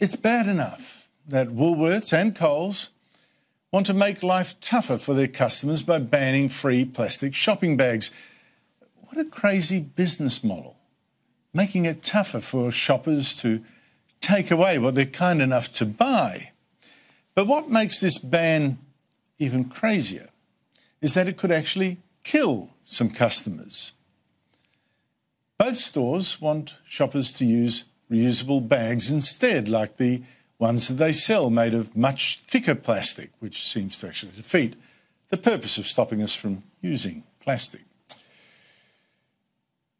It's bad enough that Woolworths and Coles want to make life tougher for their customers by banning free plastic shopping bags. What a crazy business model, making it tougher for shoppers to take away what they're kind enough to buy. But what makes this ban even crazier is that it could actually kill some customers. Both stores want shoppers to use reusable bags instead, like the ones that they sell made of much thicker plastic, which seems to actually defeat the purpose of stopping us from using plastic.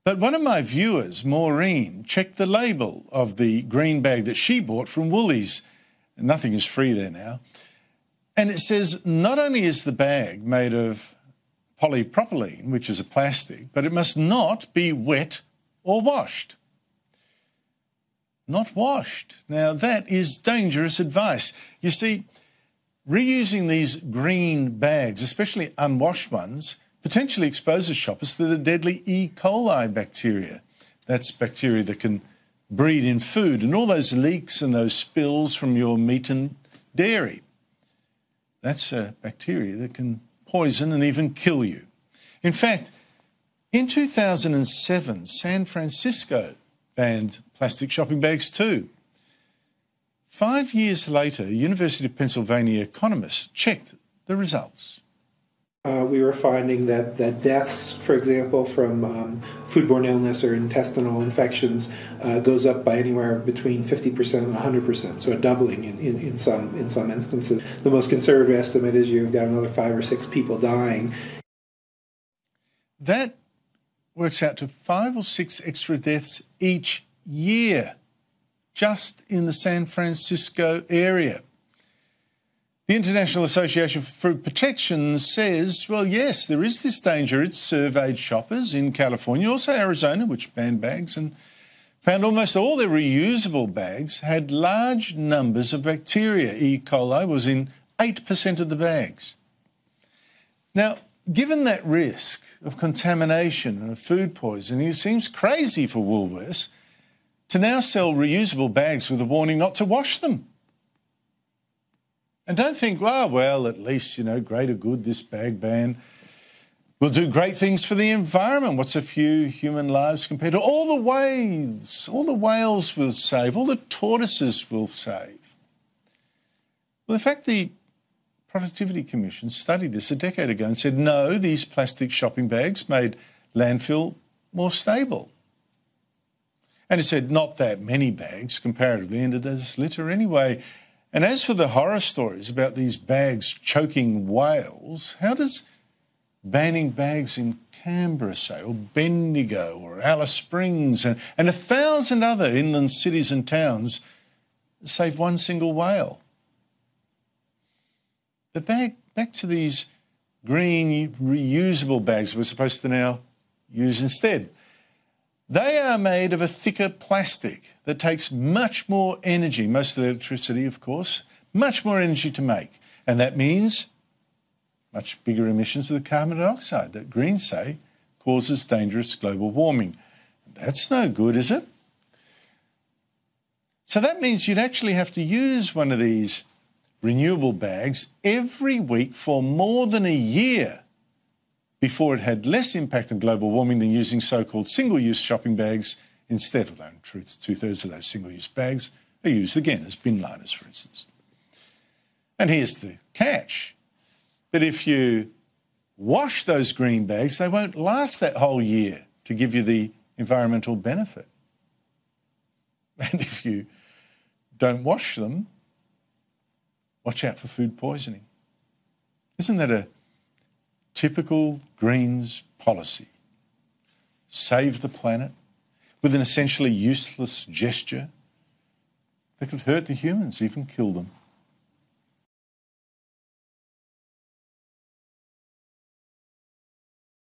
But one of my viewers, Maureen, checked the label of the green bag that she bought from Woolies. Nothing is free there now. And it says not only is the bag made of polypropylene, which is a plastic, but it must not be wet or washed. Not washed. Now, that is dangerous advice. You see, reusing these green bags, especially unwashed ones, potentially exposes shoppers to the deadly E. Coli bacteria. That's bacteria that can breed in food, and all those leaks and those spills from your meat and dairy. That's a bacteria that can poison and even kill you. In fact, in 2007, San Francisco banned plastic shopping bags too. 5 years later, University of Pennsylvania economists checked the results. We were finding that deaths, for example, from foodborne illness or intestinal infections goes up by anywhere between 50% and 100%, so a doubling in some instances. The most conservative estimate is you've got another 5 or 6 people dying. That works out to 5 or 6 extra deaths each year, just in the San Francisco area. The International Association for Food Protection says, well, yes, there is this danger. It surveyed shoppers in California, also Arizona, which banned bags, and found almost all their reusable bags had large numbers of bacteria. E. coli was in 8% of the bags. Now, given that risk of contamination and of food poisoning, it seems crazy for Woolworths to now sell reusable bags with a warning not to wash them. And don't think, oh, well, at least, greater good, this bag ban will do great things for the environment. What's a few human lives compared to all the whales will save, all the tortoises will save? Well, in fact, the Productivity Commission studied this a decade ago and said, no, these plastic shopping bags made landfill more stable. And it said not that many bags comparatively ended as litter anyway. And as for the horror stories about these bags choking whales, how does banning bags in Canberra, say, or Bendigo or Alice Springs and 1,000 other inland cities and towns save one single whale? But back to these green reusable bags we're supposed to now use instead. They are made of a thicker plastic that takes much more energy, most of the electricity, of course, much more energy to make. And that means much bigger emissions of the carbon dioxide that Greens say causes dangerous global warming. That's no good, is it? So that means you'd actually have to use one of these renewable bags every week for more than a year before it had less impact on global warming than using so-called single-use shopping bags instead. Although in truth, 2/3 of those single-use bags are used again as bin liners, for instance. And here's the catch. But if you wash those green bags, they won't last that whole year to give you the environmental benefit. And if you don't wash them, watch out for food poisoning. Isn't that a typical Greens policy? Save the planet with an essentially useless gesture that could hurt the humans, even kill them.